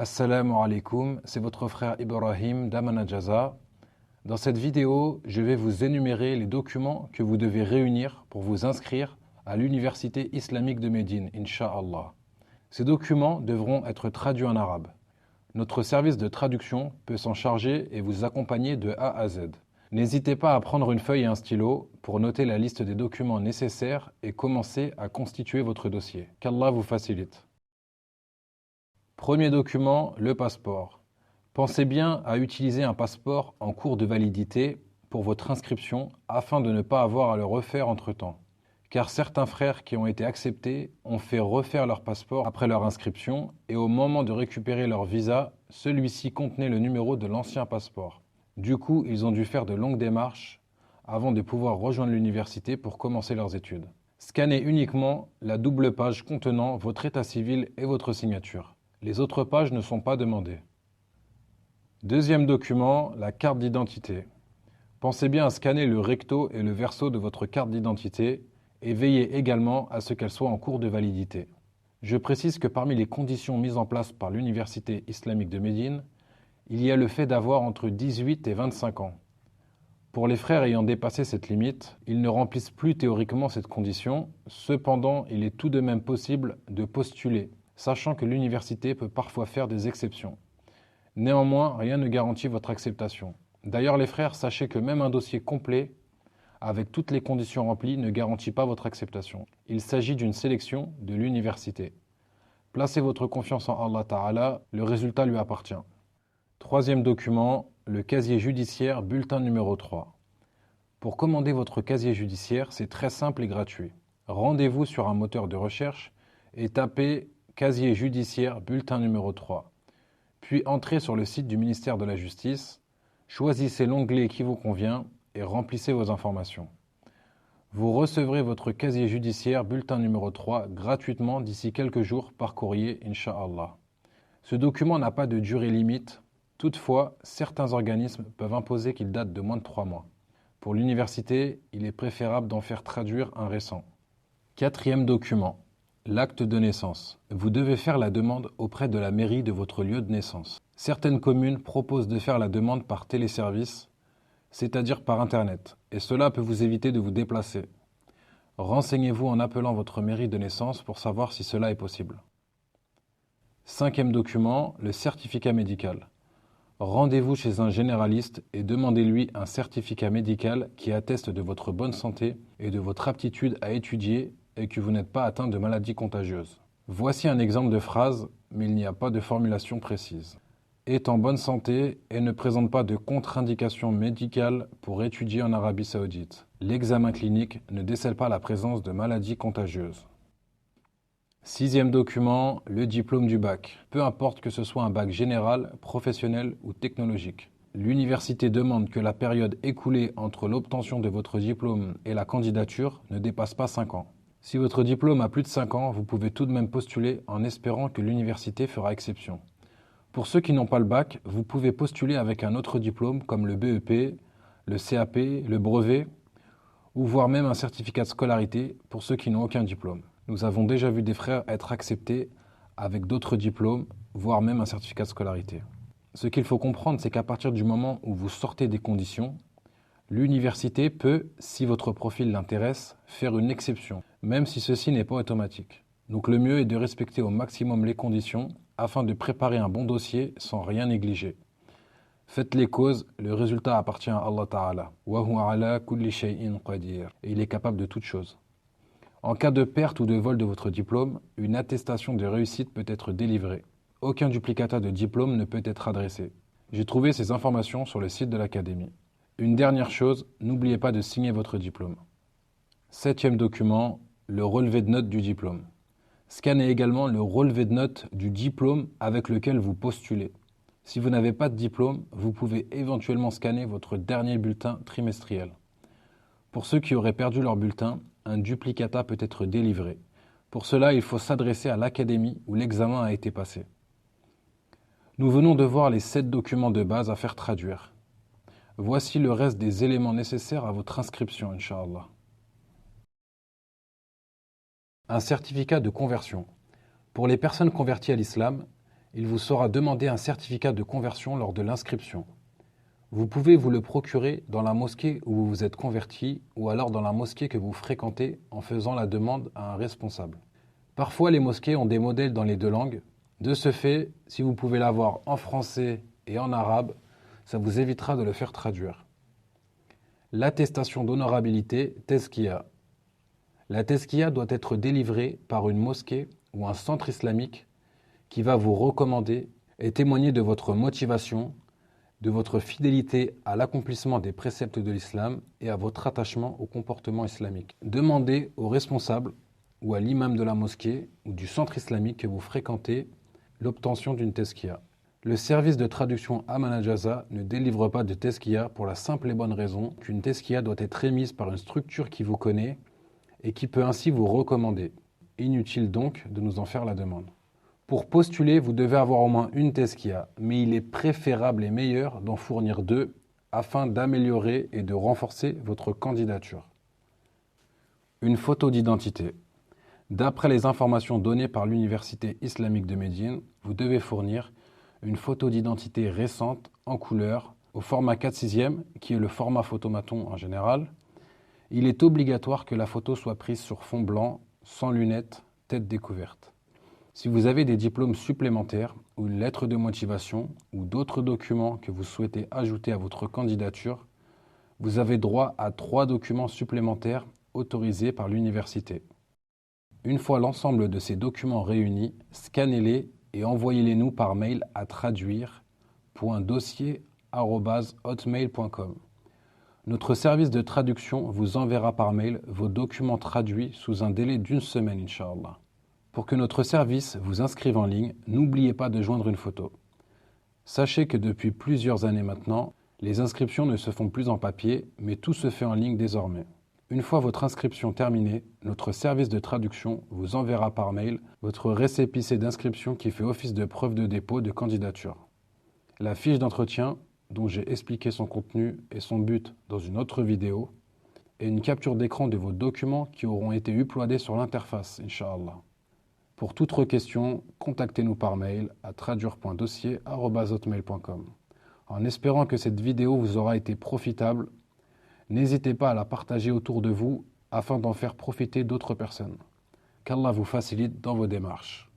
Assalamu alaikum, c'est votre frère Ibrahim d'Amana Jaza. Dans cette vidéo, je vais vous énumérer les documents que vous devez réunir pour vous inscrire à l'Université islamique de Médine, Inch'Allah. Ces documents devront être traduits en arabe. Notre service de traduction peut s'en charger et vous accompagner de A à Z. N'hésitez pas à prendre une feuille et un stylo pour noter la liste des documents nécessaires et commencer à constituer votre dossier. Qu'Allah vous facilite. Premier document, le passeport. Pensez bien à utiliser un passeport en cours de validité pour votre inscription afin de ne pas avoir à le refaire entre-temps. Car certains frères qui ont été acceptés ont fait refaire leur passeport après leur inscription et au moment de récupérer leur visa, celui-ci contenait le numéro de l'ancien passeport. Du coup, ils ont dû faire de longues démarches avant de pouvoir rejoindre l'université pour commencer leurs études. Scannez uniquement la double page contenant votre état civil et votre signature. Les autres pages ne sont pas demandées. Deuxième document, la carte d'identité. Pensez bien à scanner le recto et le verso de votre carte d'identité et veillez également à ce qu'elle soit en cours de validité. Je précise que parmi les conditions mises en place par l'Université islamique de Médine, il y a le fait d'avoir entre 18 et 25 ans. Pour les frères ayant dépassé cette limite, ils ne remplissent plus théoriquement cette condition, cependant il est tout de même possible de postuler, sachant que l'université peut parfois faire des exceptions. Néanmoins, rien ne garantit votre acceptation. D'ailleurs les frères, sachez que même un dossier complet, avec toutes les conditions remplies, ne garantit pas votre acceptation. Il s'agit d'une sélection de l'université. Placez votre confiance en Allah Ta'ala, le résultat lui appartient. Troisième document, le casier judiciaire bulletin numéro 3. Pour commander votre casier judiciaire, c'est très simple et gratuit. Rendez-vous sur un moteur de recherche et tapez casier judiciaire bulletin numéro 3. Puis entrez sur le site du ministère de la Justice, choisissez l'onglet qui vous convient et remplissez vos informations. Vous recevrez votre casier judiciaire bulletin numéro 3 gratuitement d'ici quelques jours par courrier, Inch'Allah. Ce document n'a pas de durée limite. Toutefois, certains organismes peuvent imposer qu'il date de moins de 3 mois. Pour l'université, il est préférable d'en faire traduire un récent. Quatrième document, l'acte de naissance. Vous devez faire la demande auprès de la mairie de votre lieu de naissance. Certaines communes proposent de faire la demande par téléservice, c'est-à-dire par Internet, et cela peut vous éviter de vous déplacer. Renseignez-vous en appelant votre mairie de naissance pour savoir si cela est possible. Cinquième document, le certificat médical. Rendez-vous chez un généraliste et demandez-lui un certificat médical qui atteste de votre bonne santé et de votre aptitude à étudier et que vous n'êtes pas atteint de maladies contagieuses. Voici un exemple de phrase, mais il n'y a pas de formulation précise. Est en bonne santé et ne présente pas de contre-indication médicale pour étudier en Arabie Saoudite. L'examen clinique ne décèle pas la présence de maladies contagieuses. Sixième document, le diplôme du bac. Peu importe que ce soit un bac général, professionnel ou technologique. L'université demande que la période écoulée entre l'obtention de votre diplôme et la candidature ne dépasse pas 5 ans. Si votre diplôme a plus de 5 ans, vous pouvez tout de même postuler en espérant que l'université fera exception. Pour ceux qui n'ont pas le bac, vous pouvez postuler avec un autre diplôme comme le BEP, le CAP, le brevet, ou voire même un certificat de scolarité pour ceux qui n'ont aucun diplôme. Nous avons déjà vu des frères être acceptés avec d'autres diplômes, voire même un certificat de scolarité. Ce qu'il faut comprendre, c'est qu'à partir du moment où vous sortez des conditions, l'université peut, si votre profil l'intéresse, faire une exception, même si ceci n'est pas automatique. Donc le mieux est de respecter au maximum les conditions afin de préparer un bon dossier sans rien négliger. Faites les causes, le résultat appartient à Allah Ta'ala. Wa huwa ala kulli shay'in qadir. Et il est capable de toutes choses. En cas de perte ou de vol de votre diplôme, une attestation de réussite peut être délivrée. Aucun duplicata de diplôme ne peut être adressé. J'ai trouvé ces informations sur le site de l'académie. Une dernière chose, n'oubliez pas de signer votre diplôme. Septième document, le relevé de notes du diplôme. Scannez également le relevé de notes du diplôme avec lequel vous postulez. Si vous n'avez pas de diplôme, vous pouvez éventuellement scanner votre dernier bulletin trimestriel. Pour ceux qui auraient perdu leur bulletin, un duplicata peut être délivré. Pour cela, il faut s'adresser à l'académie où l'examen a été passé. Nous venons de voir les 7 documents de base à faire traduire. Voici le reste des éléments nécessaires à votre inscription, Inch'Allah. Un certificat de conversion. Pour les personnes converties à l'islam, Il vous sera demandé un certificat de conversion lors de l'inscription. Vous pouvez vous le procurer dans la mosquée où vous vous êtes converti ou alors dans la mosquée que vous fréquentez en faisant la demande à un responsable. Parfois, les mosquées ont des modèles dans les deux langues. De ce fait, si vous pouvez l'avoir en français et en arabe, ça vous évitera de le faire traduire. L'attestation d'honorabilité Tezkiya. La Tezkiya doit être délivrée par une mosquée ou un centre islamique qui va vous recommander et témoigner de votre motivation, de votre fidélité à l'accomplissement des préceptes de l'islam et à votre attachement au comportement islamique. Demandez au responsable ou à l'imam de la mosquée ou du centre islamique que vous fréquentez l'obtention d'une tezkiya. Le service de traduction Amana Jaza ne délivre pas de tezkiya pour la simple et bonne raison qu'une tezkiya doit être émise par une structure qui vous connaît et qui peut ainsi vous recommander. Inutile donc de nous en faire la demande. Pour postuler, vous devez avoir au moins une tezkiya, mais il est préférable et meilleur d'en fournir deux afin d'améliorer et de renforcer votre candidature. Une photo d'identité. D'après les informations données par l'Université islamique de Médine, vous devez fournir une photo d'identité récente en couleur au format 4/6, qui est le format photomaton en général. Il est obligatoire que la photo soit prise sur fond blanc, sans lunettes, tête découverte. Si vous avez des diplômes supplémentaires ou une lettre de motivation ou d'autres documents que vous souhaitez ajouter à votre candidature, vous avez droit à 3 documents supplémentaires autorisés par l'université. Une fois l'ensemble de ces documents réunis, scannez-les et envoyez-les-nous par mail à traduire.dossier@hotmail.com. Notre service de traduction vous enverra par mail vos documents traduits sous un délai d'1 semaine, Inch'Allah. Pour que notre service vous inscrive en ligne, n'oubliez pas de joindre une photo. Sachez que depuis plusieurs années maintenant, les inscriptions ne se font plus en papier, mais tout se fait en ligne désormais. Une fois votre inscription terminée, notre service de traduction vous enverra par mail votre récépissé d'inscription qui fait office de preuve de dépôt de candidature. La fiche d'entretien, dont j'ai expliqué son contenu et son but dans une autre vidéo, et une capture d'écran de vos documents qui auront été uploadés sur l'interface, Inch'Allah. Pour toute autre question, contactez-nous par mail à traduire.dossier@hotmail.com. En espérant que cette vidéo vous aura été profitable, n'hésitez pas à la partager autour de vous afin d'en faire profiter d'autres personnes. Qu'Allah vous facilite dans vos démarches.